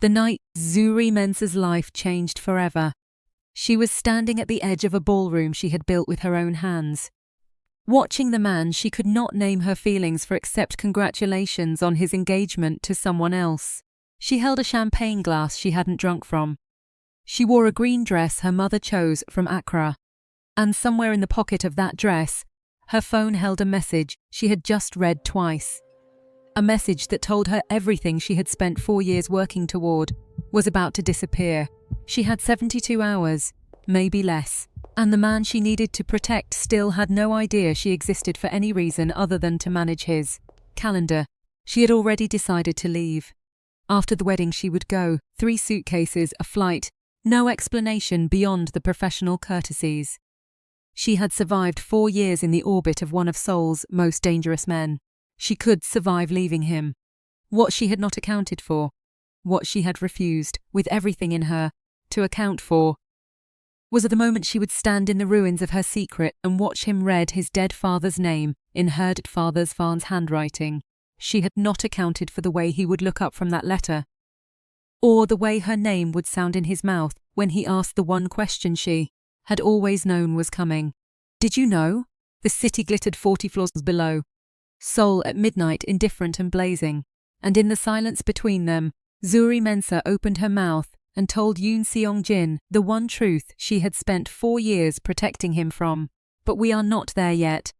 The night Zuri Mensah's life changed forever. She was standing at the edge of a ballroom she had built with her own hands. Watching the man she could not name her feelings for except congratulations on his engagement to someone else. She held a champagne glass she hadn't drunk from. She wore a green dress her mother chose from Accra. And somewhere in the pocket of that dress, her phone held a message she had just read twice. A message that told her everything she had spent 4 years working toward was about to disappear. She had 72 hours, maybe less, and the man she needed to protect still had no idea she existed for any reason other than to manage his calendar. She had already decided to leave. After the wedding she would go, 3 suitcases, a flight, no explanation beyond the professional courtesies. She had survived 4 years in the orbit of one of Seoul's most dangerous men. She could survive leaving him. What she had not accounted for, what she had refused, with everything in her, to account for, was at the moment she would stand in the ruins of her secret and watch him read his dead father's name in her dead father's handwriting. She had not accounted for the way he would look up from that letter, or the way her name would sound in his mouth when he asked the one question she had always known was coming. Did you know? The city glittered 40 floors below. Seoul at midnight, indifferent and blazing, and in the silence between them, Zuri Mensah opened her mouth and told Yoon Seong-Jin the one truth she had spent 4 years protecting him from. But we are not there yet.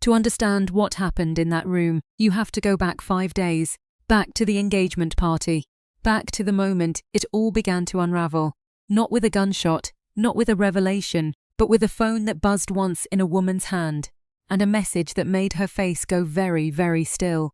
To understand what happened in that room, you have to go back 5 days, back to the engagement party, back to the moment it all began to unravel. Not with a gunshot, not with a revelation, but with a phone that buzzed once in a woman's hand, and a message that made her face go very, very still.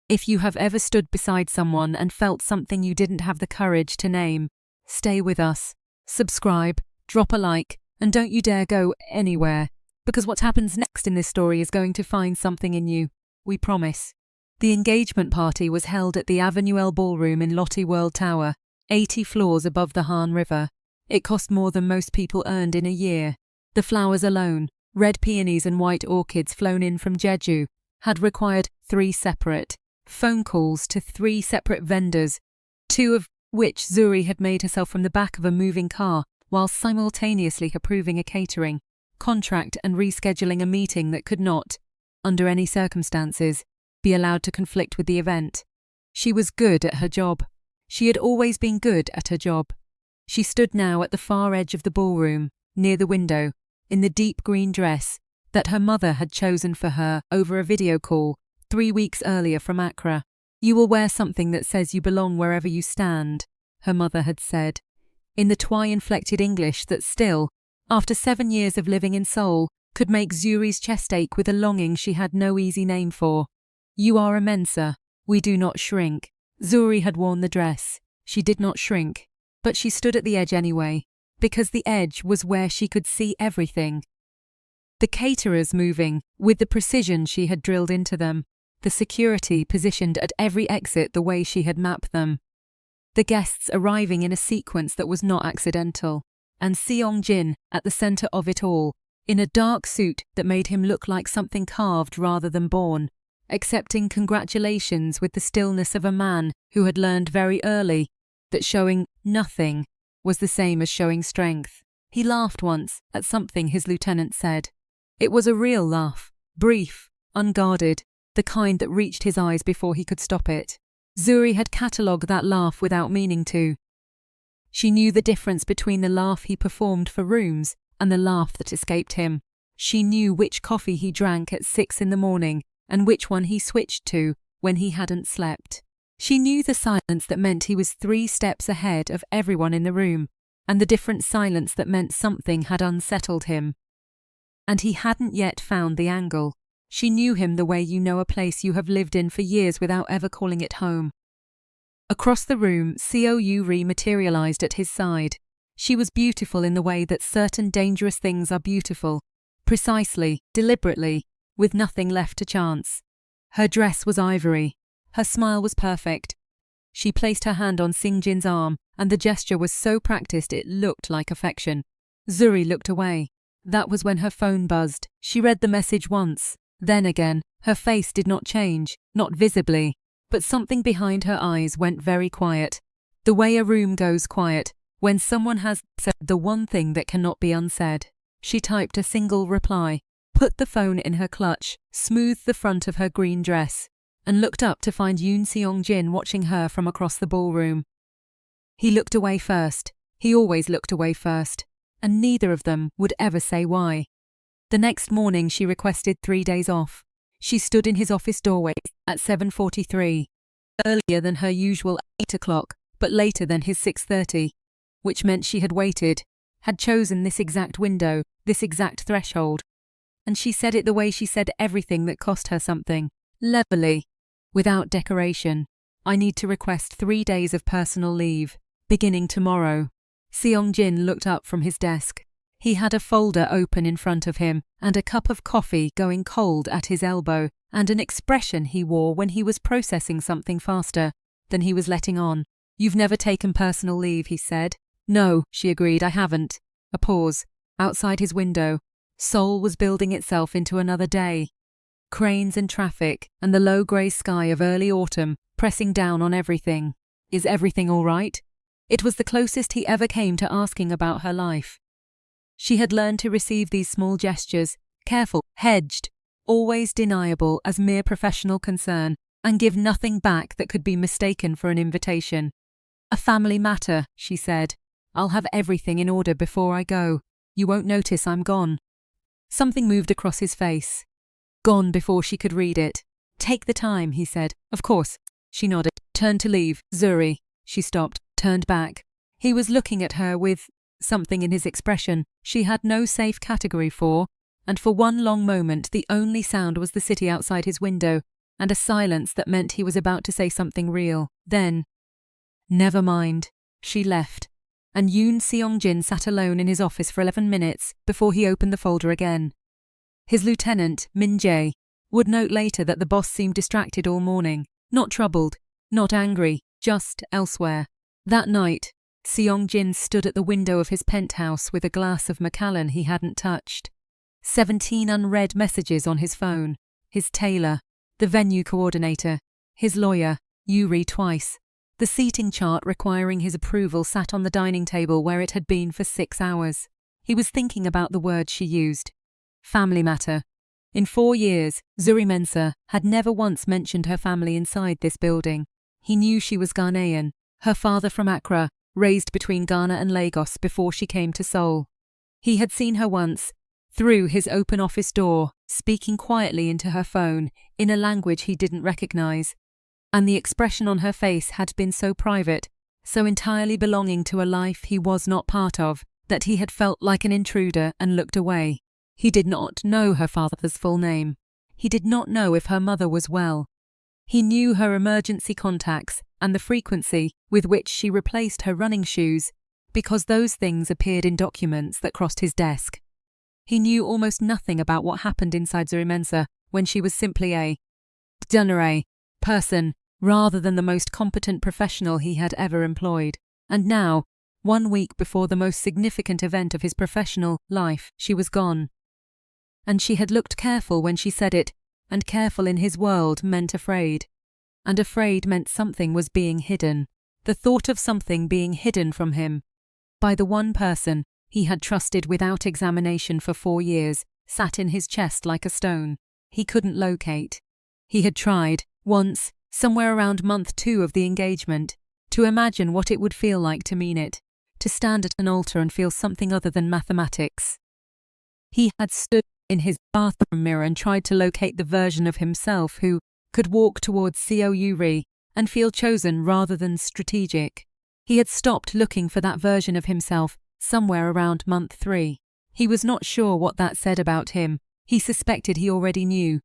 If you have ever stood beside someone and felt something you didn't have the courage to name, stay with us, subscribe, drop a like, and don't you dare go anywhere, because what happens next in this story is going to find something in you, we promise. The engagement party was held at the Avenue L Ballroom in Lotte World Tower, 80 floors above the Han River. It cost more than most people earned in a year. The flowers alone, red peonies and white orchids flown in from Jeju, had required 3 separate phone calls to 3 separate vendors, 2 of which Zuri had made herself from the back of a moving car while simultaneously approving a catering contract and rescheduling a meeting that could not, under any circumstances, be allowed to conflict with the event. She was good at her job. She had always been good at her job. She stood now at the far edge of the ballroom, near the window, in the deep green dress that her mother had chosen for her over a video call 3 weeks earlier from Accra. You will wear something that says you belong wherever you stand, her mother had said, in the twi-inflected English that still, after 7 years of living in Seoul, could make Zuri's chest ache with a longing she had no easy name for. You are a Mensah. We do not shrink. Zuri had worn the dress. She did not shrink. But she stood at the edge anyway, because the edge was where she could see everything. The caterers moving, with the precision she had drilled into them, the security positioned at every exit the way she had mapped them, the guests arriving in a sequence that was not accidental, and Seong-Jin at the center of it all, in a dark suit that made him look like something carved rather than born, accepting congratulations with the stillness of a man who had learned very early that showing nothing was the same as showing strength. He laughed once at something his lieutenant said. It was a real laugh, brief, unguarded, the kind that reached his eyes before he could stop it. Zuri had catalogued that laugh without meaning to. She knew the difference between the laugh he performed for rooms and the laugh that escaped him. She knew which coffee he drank at 6 in the morning and which one he switched to when he hadn't slept. She knew the silence that meant he was 3 steps ahead of everyone in the room, and the different silence that meant something had unsettled him. And he hadn't yet found the angle. She knew him the way you know a place you have lived in for years without ever calling it home. Across the room, Zuri materialized at his side. She was beautiful in the way that certain dangerous things are beautiful, precisely, deliberately, with nothing left to chance. Her dress was ivory. Her smile was perfect. She placed her hand on Seong-Jin's arm, and the gesture was so practiced it looked like affection. Zuri looked away. That was when her phone buzzed. She read the message once. Then again, her face did not change, not visibly, but something behind her eyes went very quiet. The way a room goes quiet when someone has said the one thing that cannot be unsaid. She typed a single reply, put the phone in her clutch, smoothed the front of her green dress, and looked up to find Yoon Seong-Jin watching her from across the ballroom. He looked away first. He always looked away first, and neither of them would ever say why. The next morning she requested 3 days off. She stood in his office doorway at 7:43, earlier than her usual 8 o'clock, but later than his 6:30, which meant she had waited, had chosen this exact window, this exact threshold. And she said it the way she said everything that cost her something, levelly, without decoration. I need to request 3 days of personal leave, beginning tomorrow. Seong-Jin looked up from his desk. He had a folder open in front of him and a cup of coffee going cold at his elbow, and an expression he wore when he was processing something faster than he was letting on. "You've never taken personal leave," he said. "No," she agreed, "I haven't." A pause. Outside his window, Seoul was building itself into another day. Cranes and traffic, and the low grey sky of early autumn pressing down on everything. Is everything all right? It was the closest he ever came to asking about her life. She had learned to receive these small gestures, careful, hedged, always deniable as mere professional concern, and give nothing back that could be mistaken for an invitation. "A family matter," she said. "I'll have everything in order before I go. You won't notice I'm gone." Something moved across his face. Gone before she could read it. "Take the time," he said. "Of course." She nodded. "Turned to leave, Zuri." She stopped, turned back. He was looking at her with something in his expression she had no safe category for, and for one long moment the only sound was the city outside his window, and a silence that meant he was about to say something real. Then, never mind. She left, and Yoon Seong-Jin sat alone in his office for 11 minutes before he opened the folder again. His lieutenant, Min Jae, would note later that the boss seemed distracted all morning, not troubled, not angry, just elsewhere. That night, Seong-Jin stood at the window of his penthouse with a glass of Macallan he hadn't touched. 17 unread messages on his phone. His tailor, the venue coordinator, his lawyer, Yuri twice. The seating chart requiring his approval sat on the dining table where it had been for 6 hours. He was thinking about the word she used. Family matter. In 4 years, Zuri Mensah had never once mentioned her family inside this building. He knew she was Ghanaian, her father from Accra, raised between Ghana and Lagos before she came to Seoul. He had seen her once, through his open office door, speaking quietly into her phone in a language he didn't recognize. And the expression on her face had been so private, so entirely belonging to a life he was not part of, that he had felt like an intruder and looked away. He did not know her father's full name. He did not know if her mother was well. He knew her emergency contacts and the frequency with which she replaced her running shoes, because those things appeared in documents that crossed his desk. He knew almost nothing about what happened inside Zuri Mensah when she was simply a Billionaire person, rather than the most competent professional he had ever employed. And now, 1 week before the most significant event of his professional life, she was gone. And she had looked careful when she said it, and careful in his world meant afraid. And afraid meant something was being hidden. The thought of something being hidden from him by the one person he had trusted without examination for 4 years sat in his chest like a stone. He couldn't locate. He had tried, once, somewhere around month 2 of the engagement, to imagine what it would feel like to mean it, to stand at an altar and feel something other than mathematics. He had stood in his bathroom mirror and tried to locate the version of himself who could walk towards Seoul and feel chosen rather than strategic. He had stopped looking for that version of himself somewhere around month 3. He was not sure what that said about him. He suspected he already knew.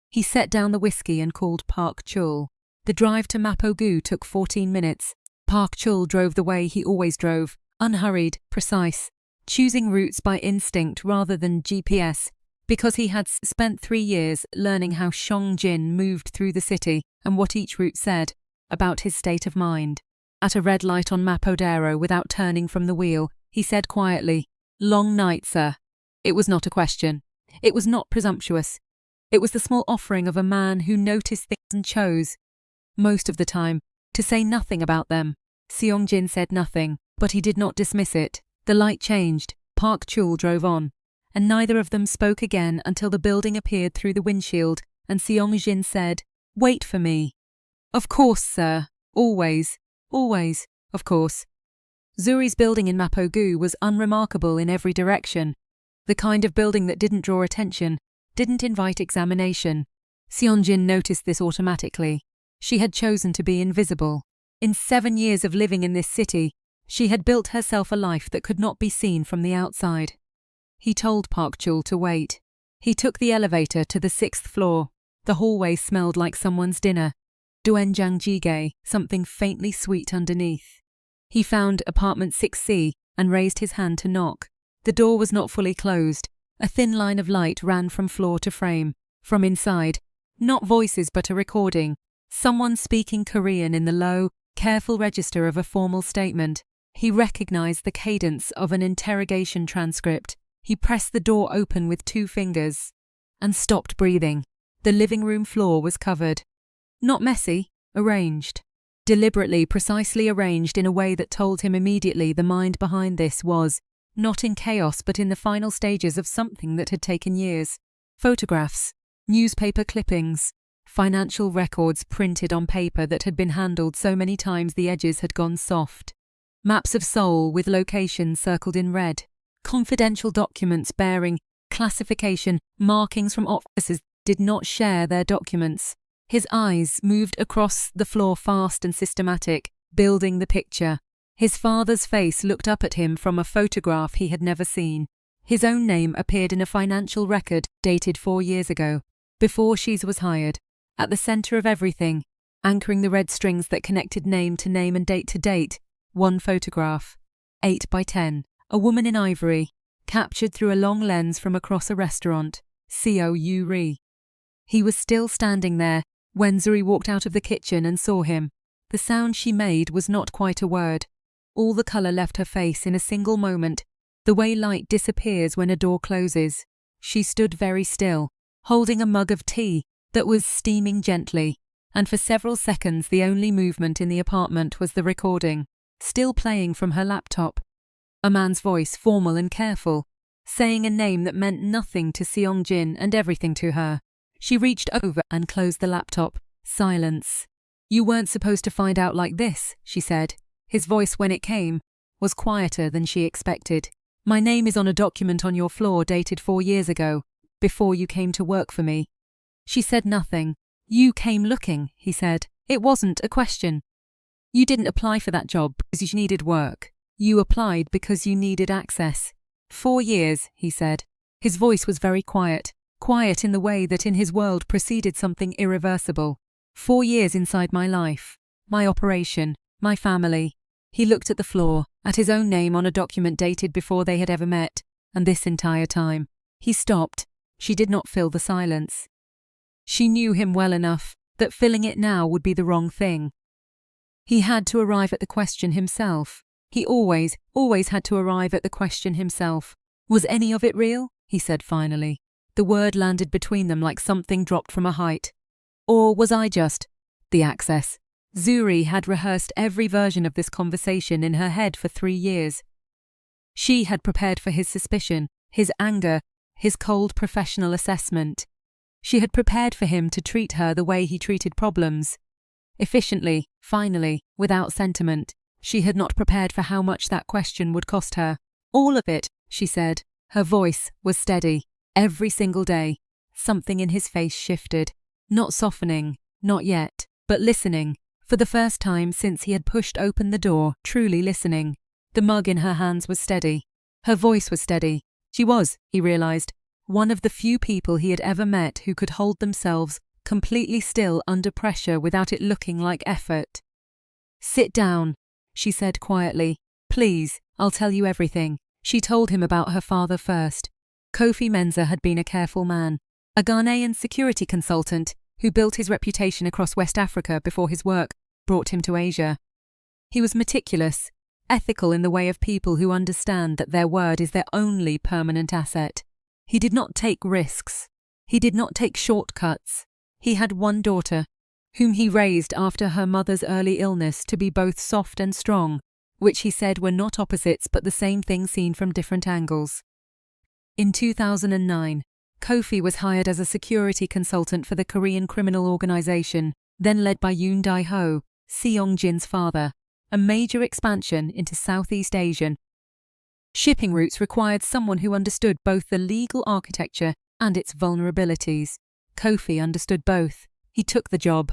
He set down the whiskey and called Park Chul. The drive to Mapogu took 14 minutes. Park Chul drove the way he always drove, unhurried, precise, choosing routes by instinct rather than GPS, because he had spent 3 years learning how Seong-Jin moved through the city and what each route said about his state of mind. At a red light on Mapodero, without turning from the wheel, he said quietly, "Long night, sir." It was not a question. It was not presumptuous. It was the small offering of a man who noticed things and chose, most of the time, to say nothing about them. Seong-Jin said nothing, but he did not dismiss it. The light changed, Park Chul drove on, and neither of them spoke again until the building appeared through the windshield, and Seong-Jin said, "Wait for me." "Of course, sir. Always. Always, of course." Zuri's building in Mapogu was unremarkable in every direction. The kind of building that didn't draw attention, didn't invite examination. Seong-Jin noticed this automatically. She had chosen to be invisible. In 7 years of living in this city, she had built herself a life that could not be seen from the outside. He told Park Chul to wait. He took the elevator to the 6th floor. The hallway smelled like someone's dinner. Doenjang jjigae, something faintly sweet underneath. He found apartment 6C and raised his hand to knock. The door was not fully closed. A thin line of light ran from floor to frame. From inside, not voices but a recording. Someone speaking Korean in the low, careful register of a formal statement. He recognized the cadence of an interrogation transcript. He pressed the door open with 2 fingers and stopped breathing. The living room floor was covered. Not messy, arranged. Deliberately, precisely arranged in a way that told him immediately the mind behind this was not in chaos but in the final stages of something that had taken years. Photographs, newspaper clippings, financial records printed on paper that had been handled so many times the edges had gone soft. Maps of Seoul with locations circled in red. Confidential documents bearing classification markings from officers did not share their documents. His eyes moved across the floor fast and systematic, building the picture. His father's face looked up at him from a photograph he had never seen. His own name appeared in a financial record dated 4 years ago, before she was hired. At the center of everything, anchoring the red strings that connected name to name and date to date, one photograph. 8 by 10. A woman in ivory, captured through a long lens from across a restaurant. Seoul. He was still standing there when Zuri walked out of the kitchen and saw him. The sound she made was not quite a word. All the color left her face in a single moment, the way light disappears when a door closes. She stood very still, holding a mug of tea that was steaming gently, and for several seconds the only movement in the apartment was the recording, still playing from her laptop. A man's voice, formal and careful, saying a name that meant nothing to Seong-Jin and everything to her. She reached over and closed the laptop. Silence. "You weren't supposed to find out like this," she said. His voice, when it came, was quieter than she expected. "My name is on a document on your floor dated 4 years ago, before you came to work for me." She said nothing. "You came looking," he said. "It wasn't a question. You didn't apply for that job because you needed work. You applied because you needed access." 4 years, he said. His voice was very quiet. Quiet in the way that in his world preceded something irreversible. 4 years inside my life, my operation, my family. He looked at the floor, at his own name on a document dated before they had ever met, and this entire time. He stopped. She did not fill the silence. She knew him well enough that filling it now would be the wrong thing. He had to arrive at the question himself. He always had to arrive at the question himself. "Was any of it real?" he said finally. The word landed between them like something dropped from a height. "Or was I just the access?" Zuri had rehearsed every version of this conversation in her head for 3 years. She had prepared for his suspicion, his anger, his cold professional assessment. She had prepared for him to treat her the way he treated problems. Efficiently, finally, without sentiment. She had not prepared for how much that question would cost her. "All of it," she said. Her voice was steady. Every single day, something in his face shifted. Not softening, not yet, but listening. For the first time since he had pushed open the door, truly listening. The mug in her hands was steady. Her voice was steady. She was, he realized, one of the few people he had ever met who could hold themselves completely still under pressure without it looking like effort. "Sit down," she said quietly. "Please, I'll tell you everything." She told him about her father first. Zuri Mensah had been a careful man, a Ghanaian security consultant who built his reputation across West Africa before his work brought him to Asia. He was meticulous, ethical in the way of people who understand that their word is their only permanent asset. He did not take risks. He did not take shortcuts. He had one daughter, whom he raised after her mother's early illness to be both soft and strong, which he said were not opposites but the same thing seen from different angles. In 2009, Kofi was hired as a security consultant for the Korean criminal organization, then led by Yoon Dae-ho, Seong-Jin's father, a major expansion into Southeast Asian shipping routes required someone who understood both the legal architecture and its vulnerabilities. Kofi understood both. He took the job.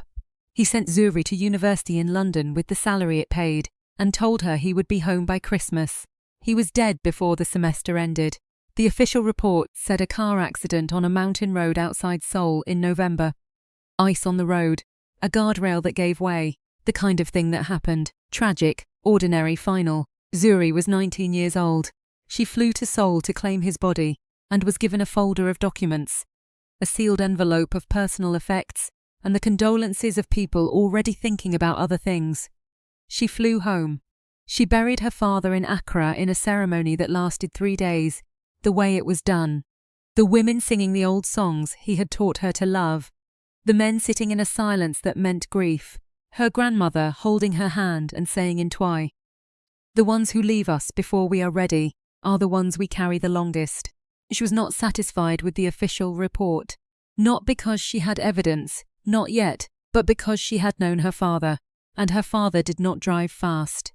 He sent Zuri to university in London with the salary it paid, and told her he would be home by Christmas. He was dead before the semester ended. The official report said a car accident on a mountain road outside Seoul in November. Ice on the road, a guardrail that gave way, the kind of thing that happened. Tragic, ordinary, final. Zuri was 19 years old. She flew to Seoul to claim his body and was given a folder of documents, a sealed envelope of personal effects, and the condolences of people already thinking about other things. She flew home. She buried her father in Accra in a ceremony that lasted 3 days, the way it was done. The women singing the old songs he had taught her to love. The men sitting in a silence that meant grief. Her grandmother holding her hand and saying in Twi, "The ones who leave us before we are ready are the ones we carry the longest." She was not satisfied with the official report. Not because she had evidence, not yet, but because she had known her father, and her father did not drive fast.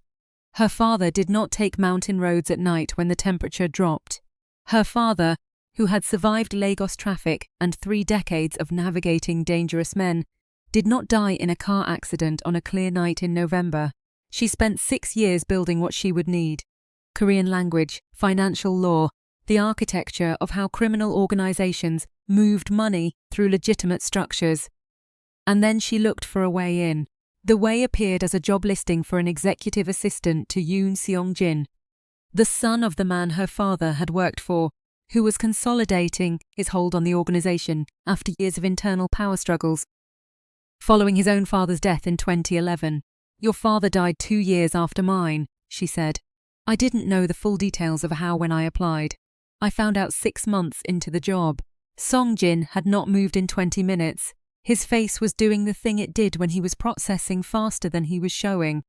Her father did not take mountain roads at night when the temperature dropped. Her father, who had survived Lagos traffic and 3 decades of navigating dangerous men, did not die in a car accident on a clear night in November. She spent 6 years building what she would need: Korean language, financial law, the architecture of how criminal organizations moved money through legitimate structures. And then she looked for a way in. The way appeared as a job listing for an executive assistant to Yoon Seong-Jin, the son of the man her father had worked for, who was consolidating his hold on the organization after years of internal power struggles. Following his own father's death in 2011, "Your father died 2 years after mine," she said. "I didn't know the full details of how when I applied. I found out 6 months into the job." Song-Jin had not moved in 20 minutes. His face was doing the thing it did when he was processing faster than he was showing,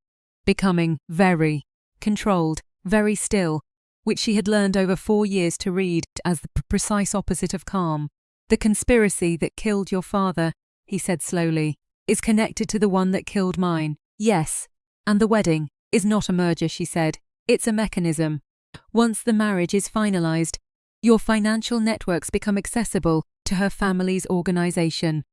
becoming very controlled, very still, which she had learned over 4 years to read as the precise opposite of calm. "The conspiracy that killed your father," he said slowly, "is connected to the one that killed mine. Yes. And the wedding is not a merger," she said. "It's a mechanism. Once the marriage is finalized, your financial networks become accessible to her family's organization.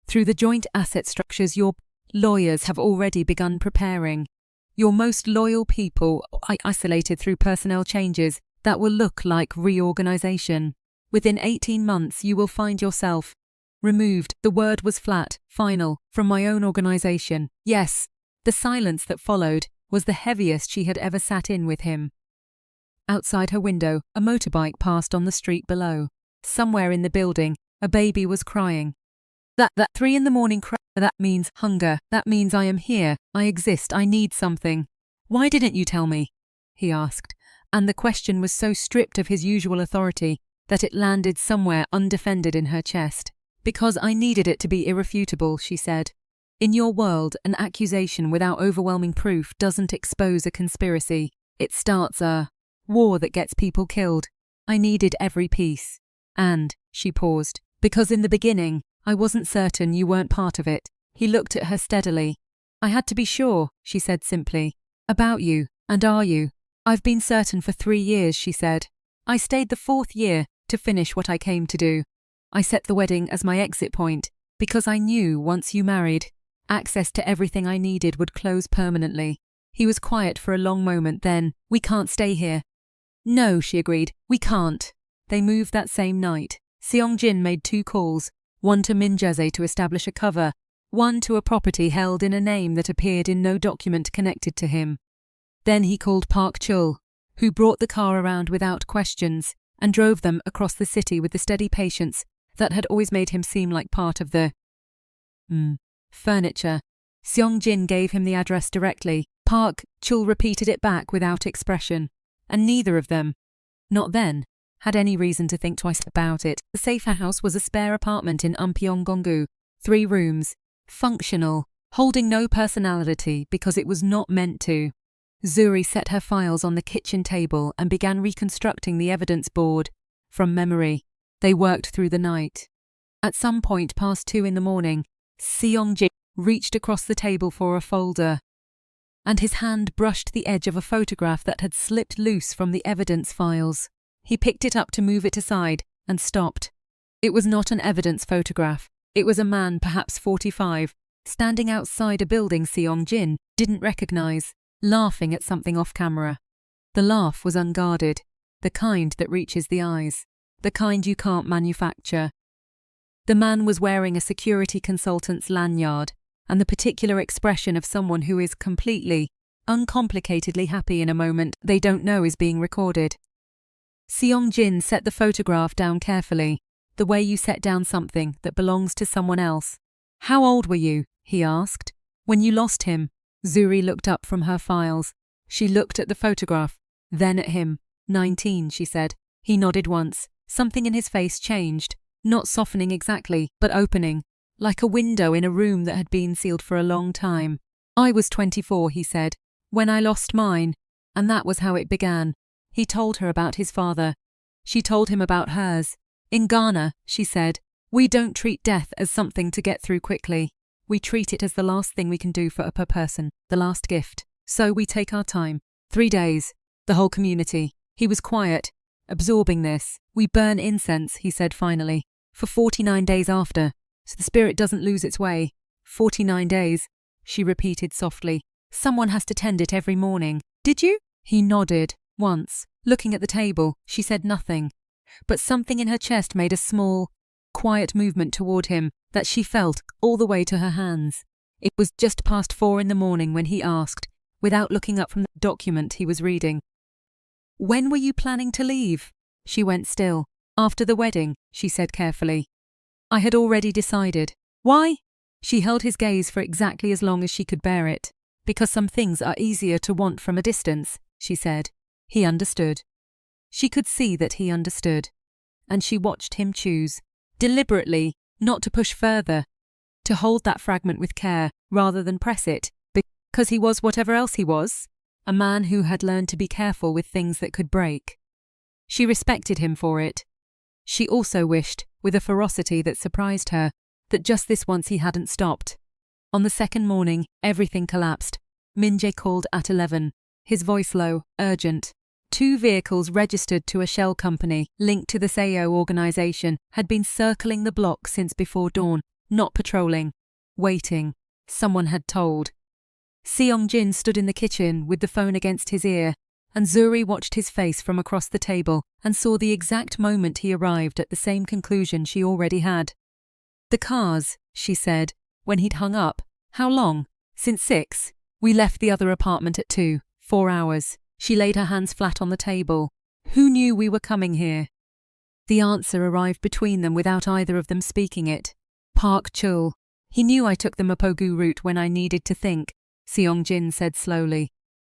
Through the joint asset structures your lawyers have already begun preparing. Your most loyal people are isolated through personnel changes that will look like reorganization. Within 18 months you will find yourself removed." The word was flat, final, "from my own organization. Yes." The silence that followed was the heaviest she had ever sat in with him. Outside her window, a motorbike passed on the street below. Somewhere in the building, a baby was crying. That 3 a.m. cry, that means hunger, that means I am here, I exist, I need something. "Why didn't you tell me?" he asked, and the question was so stripped of his usual authority that it landed somewhere undefended in her chest. "Because I needed it to be irrefutable," she said. "In your world, an accusation without overwhelming proof doesn't expose a conspiracy. It starts a war that gets people killed. I needed every piece. And," she paused, "because in the beginning, I wasn't certain you weren't part of it." He looked at her steadily. "I had to be sure," she said simply. "About you, and are you?" "I've been certain for 3 years," she said. "I stayed the 4th year to finish what I came to do. I set the wedding as my exit point, because I knew once you married, access to everything I needed would close permanently." He was quiet for a long moment, then, "We can't stay here." "No," she agreed, "we can't." They moved that same night. Seong-Jin made 2 calls, one to Min Jae to establish a cover, one to a property held in a name that appeared in no document connected to him. Then he called Park Chul, who brought the car around without questions and drove them across the city with the steady patience that had always made him seem like part of the furniture. Seong-Jin gave him the address directly. Park Chul repeated it back without expression, and neither of them, not then, had any reason to think twice about it. The safe house was a spare apartment in Umpyeong-gongu, 3 rooms, functional, holding no personality because it was not meant to. Zuri set her files on the kitchen table and began reconstructing the evidence board from memory. They worked through the night. At some point past 2 in the morning, Seong-Jin reached across the table for a folder, and his hand brushed the edge of a photograph that had slipped loose from the evidence files. He picked it up to move it aside and stopped. It was not an evidence photograph. It was a man, perhaps 45, standing outside a building Seong-Jin didn't recognize, laughing at something off camera. The laugh was unguarded, the kind that reaches the eyes, the kind you can't manufacture. The man was wearing a security consultant's lanyard, and the particular expression of someone who is completely, uncomplicatedly happy in a moment they don't know is being recorded. Seong-Jin set the photograph down carefully, the way you set down something that belongs to someone else. "How old were you?" he asked. "When you lost him?" Zuri looked up from her files. She looked at the photograph, then at him. 19, she said. He nodded once. Something in his face changed, not softening exactly, but opening, like a window in a room that had been sealed for a long time. "I was 24, he said, "when I lost mine, and that was how it began." He told her about his father. She told him about hers. "In Ghana," she said, "we don't treat death as something to get through quickly. We treat it as the last thing we can do for a person, the last gift. So we take our time. 3 days. The whole community." He was quiet, absorbing this. "We burn incense," he said finally, "for 49 days after, so the spirit doesn't lose its way." 49 days, she repeated softly. "Someone has to tend it every morning." "Did you?" He nodded. Once, looking at the table, she said nothing, but something in her chest made a small, quiet movement toward him that she felt all the way to her hands. It was just past 4 in the morning when he asked, without looking up from the document he was reading, "When were you planning to leave?" She went still. "After the wedding," she said carefully. "I had already decided." "Why?" She held his gaze for exactly as long as she could bear it. "Because some things are easier to want from a distance," she said. He understood. She could see that he understood. And she watched him choose, deliberately, not to push further, to hold that fragment with care rather than press it, because he was whatever else he was, a man who had learned to be careful with things that could break. She respected him for it. She also wished, with a ferocity that surprised her, that just this once he hadn't stopped. On the second morning, everything collapsed. Min-jae called at 11, his voice low, urgent. 2 vehicles registered to a shell company linked to the Seoul organization had been circling the block since before dawn, not patrolling, waiting. Someone had told. Seong-Jin stood in the kitchen with the phone against his ear, and Zuri watched his face from across the table and saw the exact moment he arrived at the same conclusion she already had. "The cars," she said, when he'd hung up. "How long?" "Since 6. We left the other apartment at 2. 4 hours. She laid her hands flat on the table. "Who knew we were coming here?" The answer arrived between them without either of them speaking it. "Park Chul. He knew I took the Mapogu route when I needed to think," Seong-Jin said slowly.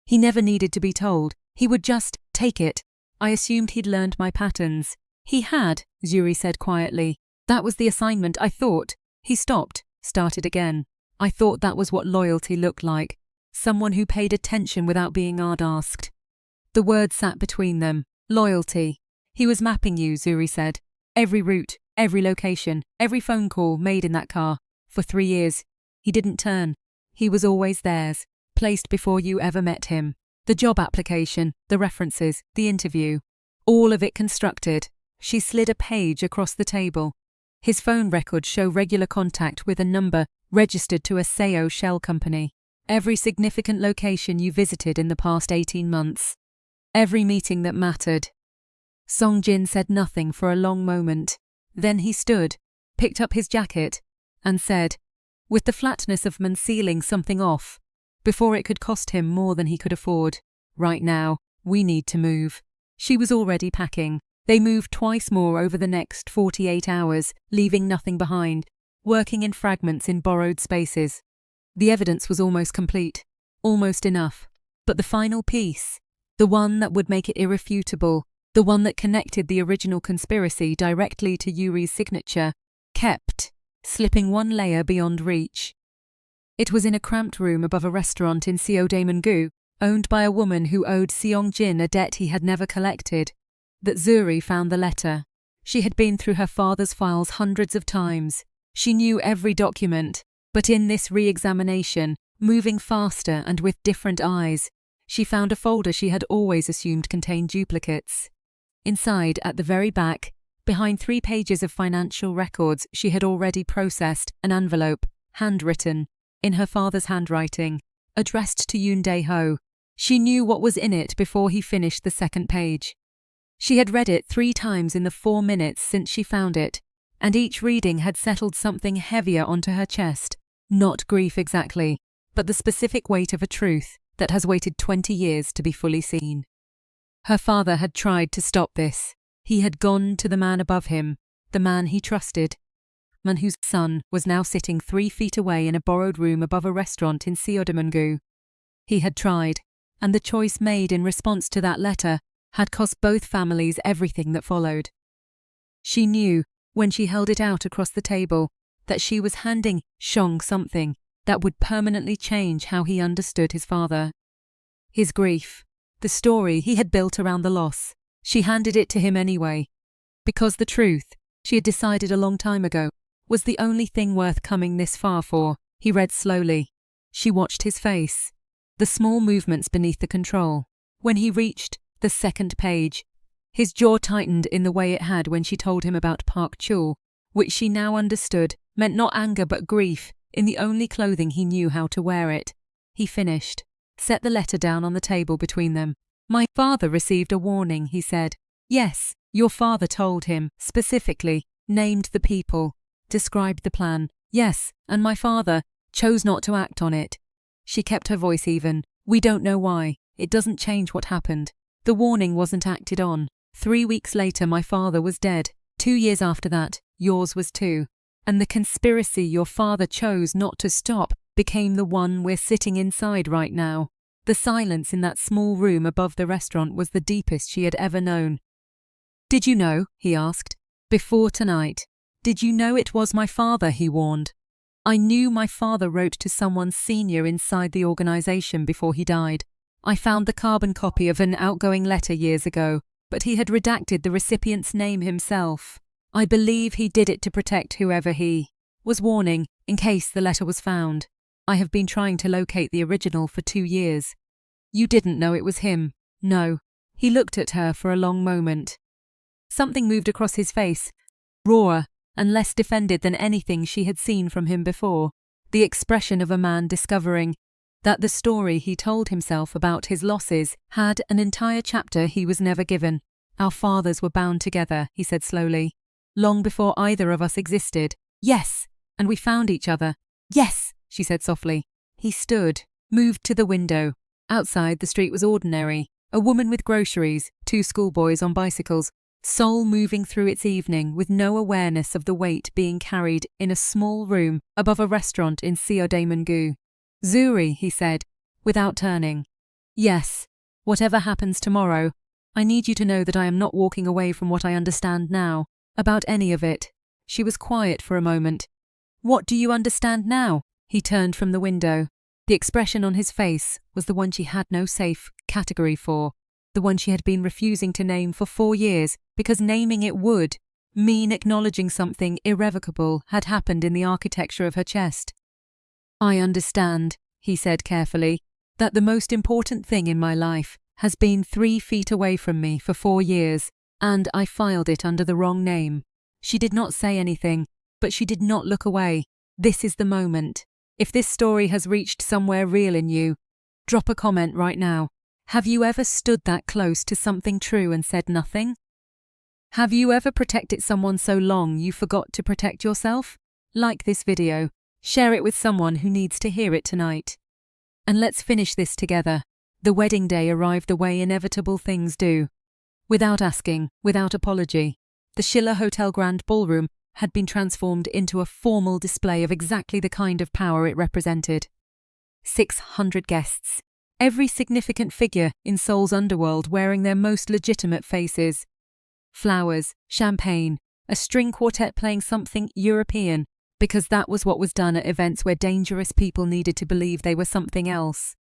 "He never needed to be told. He would just take it. I assumed he'd learned my patterns." "He had," Zuri said quietly. "That was the assignment, I thought." He stopped, started again. "I thought that was what loyalty looked like. Someone who paid attention without being asked." The word sat between them. Loyalty. "He was mapping you," Zuri said. "Every route, every location, every phone call made in that car. For 3 years. He didn't turn. He was always theirs, placed before you ever met him. The job application, the references, the interview. All of it constructed." She slid a page across the table. "His phone records show regular contact with a number registered to a Seoul shell company. Every significant location you visited in the past 18 months. Every meeting that mattered." Seong-Jin said nothing for a long moment. Then he stood, picked up his jacket, and said, with the flatness of man sealing something off, before it could cost him more than he could afford, "Right now, we need to move." She was already packing. They moved twice more over the next 48 hours, leaving nothing behind, working in fragments in borrowed spaces. The evidence was almost complete, almost enough. But the final piece, the one that would make it irrefutable, the one that connected the original conspiracy directly to Yuri's signature, kept slipping one layer beyond reach. It was in a cramped room above a restaurant in Seoul, owned by a woman who owed Seong-Jin a debt he had never collected, that Zuri found the letter. She had been through her father's files hundreds of times. She knew every document, but in this re-examination, moving faster and with different eyes, she found a folder she had always assumed contained duplicates. Inside, at the very back, behind 3 pages of financial records she had already processed, an envelope, handwritten, in her father's handwriting, addressed to Yoon Dae-ho. She knew what was in it before he finished the second page. She had read it 3 times in the 4 minutes since she found it, and each reading had settled something heavier onto her chest, not grief exactly, but the specific weight of a truth that has waited 20 years to be fully seen. Her father had tried to stop this. He had gone to the man above him, the man he trusted, man whose son was now sitting 3 feet away in a borrowed room above a restaurant in Seoul. He had tried, and the choice made in response to that letter had cost both families everything that followed. She knew, when she held it out across the table, that she was handing Seong something that would permanently change how he understood his father. His grief, the story he had built around the loss, she handed it to him anyway. Because the truth, she had decided a long time ago, was the only thing worth coming this far for. He read slowly. She watched his face, the small movements beneath the control. When he reached the second page, his jaw tightened in the way it had when she told him about Park Chul, which she now understood meant not anger but grief, in the only clothing he knew how to wear it. He finished, set the letter down on the table between them. "My father received a warning," he said. "Yes, your father told him, specifically, named the people, described the plan. Yes, and my father chose not to act on it." She kept her voice even. "We don't know why. It doesn't change what happened. The warning wasn't acted on. 3 weeks later my father was dead. 2 years after that, yours was too. And the conspiracy your father chose not to stop became the one we're sitting inside right now." The silence in that small room above the restaurant was the deepest she had ever known. "Did you know?" he asked. "Before tonight. Did you know it was my father?" he warned. "I knew my father wrote to someone senior inside the organization before he died. I found the carbon copy of an outgoing letter years ago, but he had redacted the recipient's name himself. I believe he did it to protect whoever he was warning, in case the letter was found. I have been trying to locate the original for 2 years. You didn't know it was him?" "No." He looked at her for a long moment. Something moved across his face, rawer and less defended than anything she had seen from him before, the expression of a man discovering that the story he told himself about his losses had an entire chapter he was never given. "Our fathers were bound together," he said slowly, "long before either of us existed." "Yes, and we found each other." "Yes," she said softly. He stood, moved to the window. Outside, the street was ordinary. A woman with groceries, 2 schoolboys on bicycles, Seoul moving through its evening with no awareness of the weight being carried in a small room above a restaurant in Seoul. "Zuri," he said, without turning. "Yes, whatever happens tomorrow, I need you to know that I am not walking away from what I understand now, about any of it." She was quiet for a moment. "What do you understand now?" He turned from the window. The expression on his face was the one she had no safe category for, the one she had been refusing to name for 4 years, because naming it would mean acknowledging something irrevocable had happened in the architecture of her chest. "I understand," he said carefully, "that the most important thing in my life has been 3 feet away from me for 4 years, and I filed it under the wrong name." She did not say anything, but she did not look away. "This is the moment. If this story has reached somewhere real in you, drop a comment right now. Have you ever stood that close to something true and said nothing? Have you ever protected someone so long you forgot to protect yourself? Like this video. Share it with someone who needs to hear it tonight. And let's finish this together. The wedding day arrived the way inevitable things do. Without asking, without apology. The Schiller Hotel Grand Ballroom had been transformed into a formal display of exactly the kind of power it represented. 600 guests. Every significant figure in Seoul's underworld wearing their most legitimate faces. Flowers, champagne, a string quartet playing something European, because that was what was done at events where dangerous people needed to believe they were something else.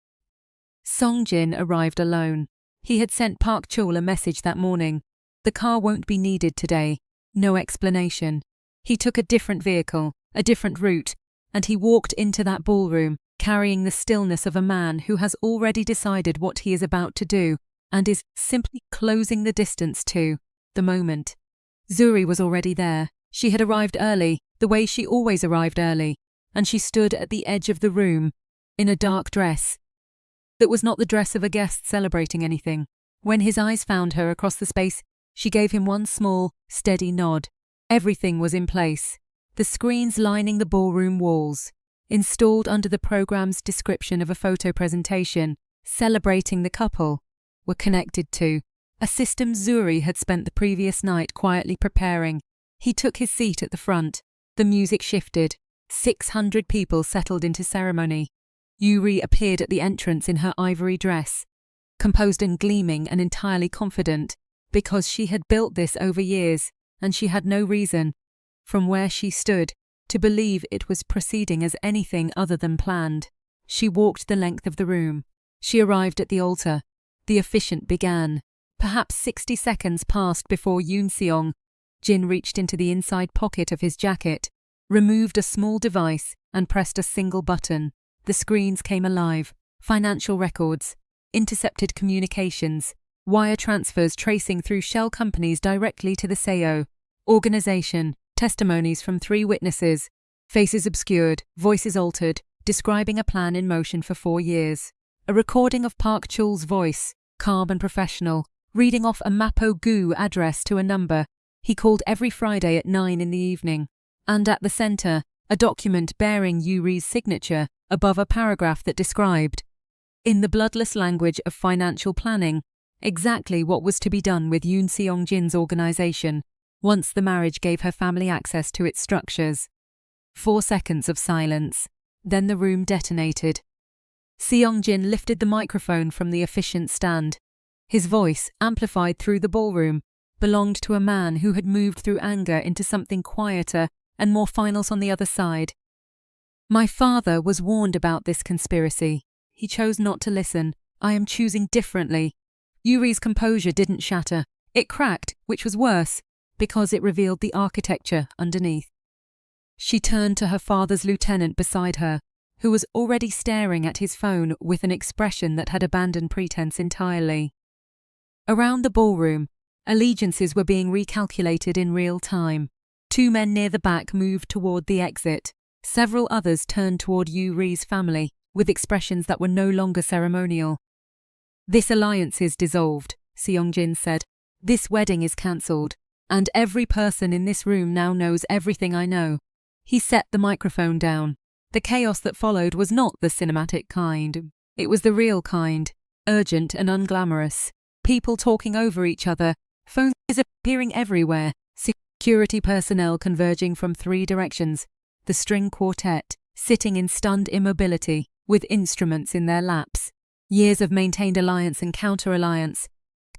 Song-Jin arrived alone. He had sent Park Chul a message that morning. The car won't be needed today. No explanation. He took a different vehicle, a different route, and he walked into that ballroom, carrying the stillness of a man who has already decided what he is about to do and is simply closing the distance to the moment. Zuri was already there. She had arrived early, the way she always arrived early, and she stood at the edge of the room, in a dark dress. That was not the dress of a guest celebrating anything. When his eyes found her across the space, she gave him one small, steady nod. Everything was in place. The screens lining the ballroom walls, installed under the program's description of a photo presentation celebrating the couple, were connected to a system Zuri had spent the previous night quietly preparing. He took his seat at the front. The music shifted. 600 people settled into ceremony. Yuri appeared at the entrance in her ivory dress, composed and gleaming and entirely confident, because she had built this over years, and she had no reason, from where she stood, to believe it was proceeding as anything other than planned. She walked the length of the room. She arrived at the altar. The officiant began. Perhaps 60 seconds passed before Yoon Seong-Jin reached into the inside pocket of his jacket, removed a small device, and pressed a single button. The screens came alive. Financial records, intercepted communications, wire transfers tracing through shell companies directly to the Seoul organization, testimonies from 3 witnesses, faces obscured, voices altered, describing a plan in motion for 4 years. A recording of Park Chul's voice, calm and professional, reading off a Mapo-gu address to a number he called every Friday at 9 in the evening. And at the center, a document bearing Yuri's signature above a paragraph that described, in the bloodless language of financial planning, exactly what was to be done with Yoon Seong-Jin's organization once the marriage gave her family access to its structures. 4 seconds of silence. Then the room detonated. Seong-Jin lifted the microphone from the officiant's stand. His voice, amplified through the ballroom, belonged to a man who had moved through anger into something quieter and more finals on the other side. My father was warned about this conspiracy. He chose not to listen. I am choosing differently. Yuri's composure didn't shatter. It cracked, which was worse, because it revealed the architecture underneath. She turned to her father's lieutenant beside her, who was already staring at his phone with an expression that had abandoned pretense entirely. Around the ballroom, allegiances were being recalculated in real time. 2 men near the back moved toward the exit. Several others turned toward Yuri's family, with expressions that were no longer ceremonial. This alliance is dissolved, Seong-Jin said. This wedding is cancelled, and every person in this room now knows everything I know. He set the microphone down. The chaos that followed was not the cinematic kind. It was the real kind, urgent and unglamorous. People talking over each other, phones appearing everywhere, security personnel converging from 3 directions, the string quartet sitting in stunned immobility with instruments in their laps, years of maintained alliance and counter-alliance,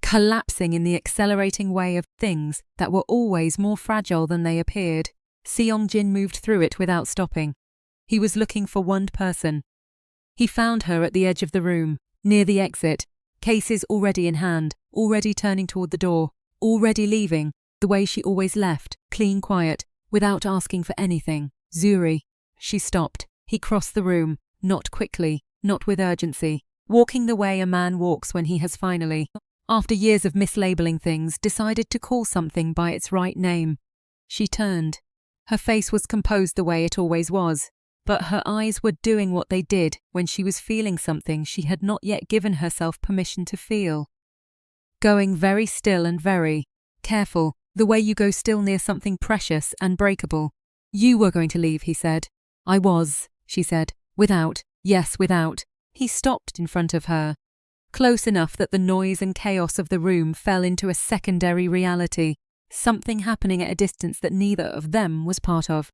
collapsing in the accelerating way of things that were always more fragile than they appeared. Seong-Jin moved through it without stopping. He was looking for one person. He found her at the edge of the room, near the exit, cases already in hand, already turning toward the door, already leaving, the way she always left, clean quiet, without asking for anything. Zuri. She stopped. He crossed the room, not quickly, not with urgency, walking the way a man walks when he has finally, after years of mislabeling things, decided to call something by its right name. She turned. Her face was composed the way it always was, but her eyes were doing what they did when she was feeling something she had not yet given herself permission to feel. Going very still and very careful, the way you go still near something precious and breakable. You were going to leave, he said. I was, she said, without. He stopped in front of her, close enough that the noise and chaos of the room fell into a secondary reality, something happening at a distance that neither of them was part of.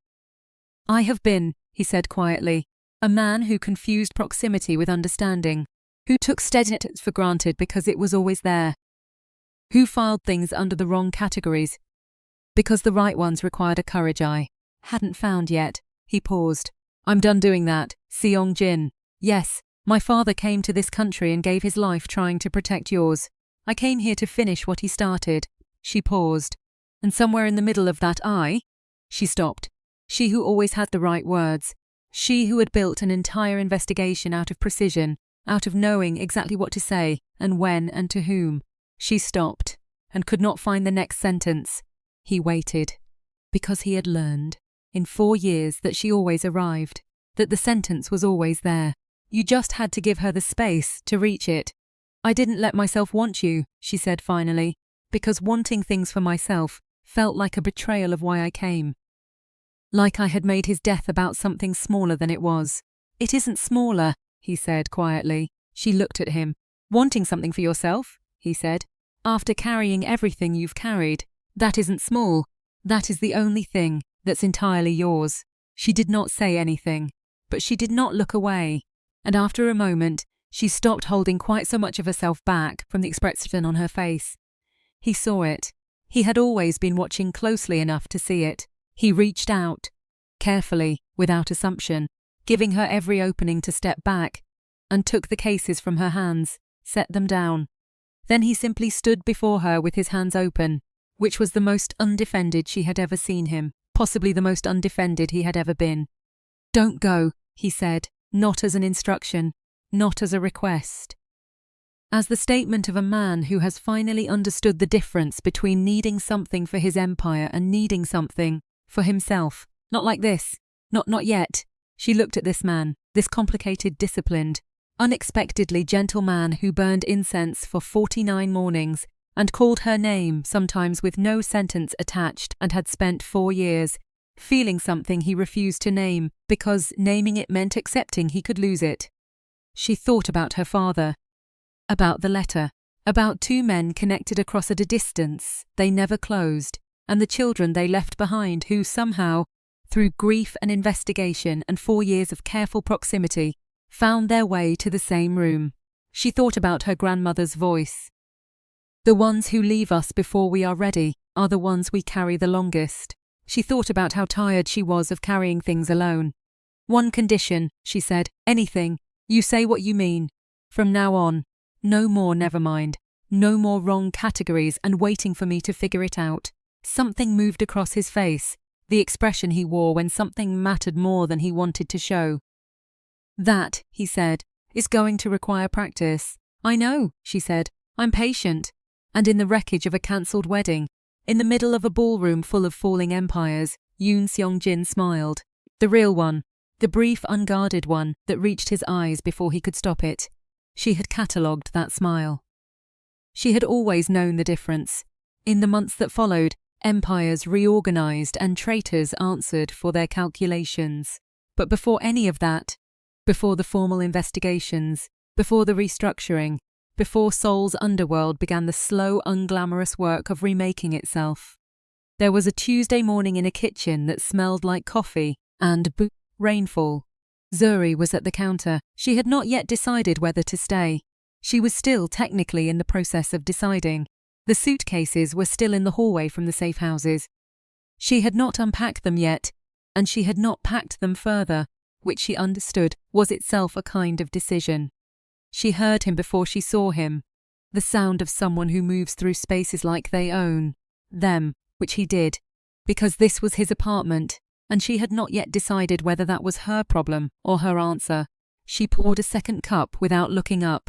I have been, he said quietly, a man who confused proximity with understanding, who took steadiness for granted because it was always there, who filed things under the wrong categories because the right ones required a courage I hadn't found yet. He paused. I'm done doing that, Seong-Jin. Yes, my father came to this country and gave his life trying to protect yours. I came here to finish what he started. She paused. And somewhere in the middle of that she stopped. She who always had the right words. She who had built an entire investigation out of precision, out of knowing exactly what to say and when and to whom. She stopped and could not find the next sentence. He waited. Because he had learned, in 4 years, that she always arrived, that the sentence was always there. You just had to give her the space to reach it. I didn't let myself want you, she said finally, because wanting things for myself felt like a betrayal of why I came. Like I had made his death about something smaller than it was. It isn't smaller, he said quietly. She looked at him. Wanting something for yourself, he said. After carrying everything you've carried, that isn't small. That is the only thing that's entirely yours. She did not say anything, but she did not look away. And after a moment, she stopped holding quite so much of herself back from the expression on her face. He saw it. He had always been watching closely enough to see it. He reached out, carefully, without assumption, giving her every opening to step back, and took the cases from her hands, set them down. Then he simply stood before her with his hands open, which was the most undefended she had ever seen him, possibly the most undefended he had ever been. Don't go, he said, not as an instruction, not as a request. As the statement of a man who has finally understood the difference between needing something for his empire and needing something for himself. Not like this. Not yet. She looked at this man, this complicated, disciplined, unexpectedly gentle man who burned incense for 49 mornings and called her name, sometimes with no sentence attached, and had spent 4 years feeling something he refused to name because naming it meant accepting he could lose it. She thought about her father, about the letter, about 2 men connected across at a distance they never closed, and the children they left behind who somehow, through grief and investigation and 4 years of careful proximity, found their way to the same room. She thought about her grandmother's voice. The ones who leave us before we are ready are the ones we carry the longest. She thought about how tired she was of carrying things alone. One condition, she said, anything. You say what you mean. From now on, no more never mind. No more wrong categories and waiting for me to figure it out. Something moved across his face, the expression he wore when something mattered more than he wanted to show. That, he said, is going to require practice. I know, she said. I'm patient. And in the wreckage of a cancelled wedding, in the middle of a ballroom full of falling empires, Yoon Seong-Jin smiled. The real one, the brief, unguarded one that reached his eyes before he could stop it. She had catalogued that smile. She had always known the difference. In the months that followed, empires reorganized and traitors answered for their calculations. But before any of that, before the formal investigations, before the restructuring, before Seoul's underworld began the slow, unglamorous work of remaking itself, there was a Tuesday morning in a kitchen that smelled like coffee and rainfall. Zuri was at the counter. She had not yet decided whether to stay. She was still technically in the process of deciding. The suitcases were still in the hallway from the safe houses. She had not unpacked them yet, and she had not packed them further, which she understood was itself a kind of decision. She heard him before she saw him, the sound of someone who moves through spaces like they own them, which he did, because this was his apartment, and she had not yet decided whether that was her problem or her answer. She poured a second cup without looking up.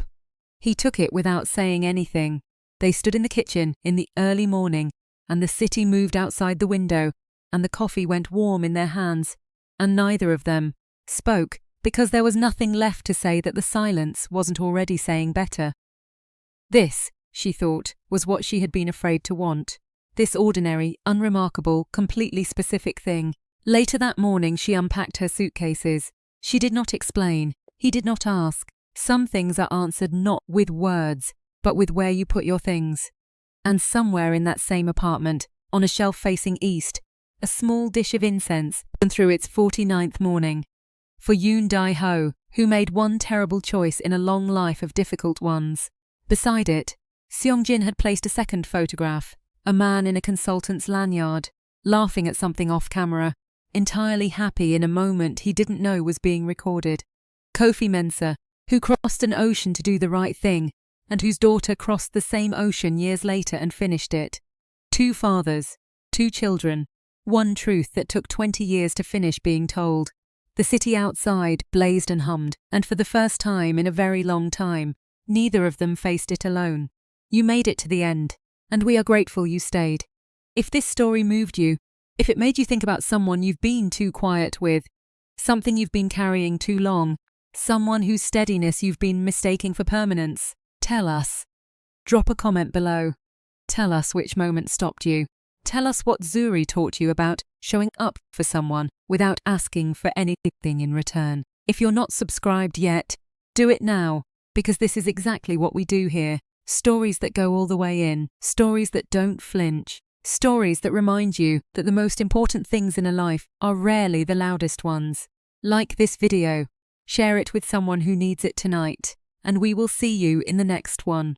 He took it without saying anything. They stood in the kitchen in the early morning, and the city moved outside the window, and the coffee went warm in their hands, and neither of them spoke because there was nothing left to say that the silence wasn't already saying better. This, she thought, was what she had been afraid to want. This ordinary, unremarkable, completely specific thing. Later that morning she unpacked her suitcases. She did not explain. He did not ask. Some things are answered not with words, but with where you put your things. And somewhere in that same apartment, on a shelf facing east, a small dish of incense went through its 49th morning. For Yoon Dae-ho, who made one terrible choice in a long life of difficult ones. Beside it, Seong-Jin had placed a second photograph, a man in a consultant's lanyard, laughing at something off camera. entirely happy in a moment he didn't know was being recorded. Kofi Mensah, who crossed an ocean to do the right thing, and whose daughter crossed the same ocean years later and finished it. 2 fathers, 2 children, one truth that took 20 years to finish being told. The city outside blazed and hummed, and for the first time in a very long time, neither of them faced it alone. You made it to the end, and we are grateful you stayed. If this story moved you, if it made you think about someone you've been too quiet with, something you've been carrying too long, someone whose steadiness you've been mistaking for permanence, tell us. Drop a comment below. Tell us which moment stopped you. Tell us what Zuri taught you about showing up for someone without asking for anything in return. If you're not subscribed yet, do it now, because this is exactly what we do here. Stories that go all the way in, stories that don't flinch, stories that remind you that the most important things in a life are rarely the loudest ones. Like this video, share it with someone who needs it tonight, and we will see you in the next one.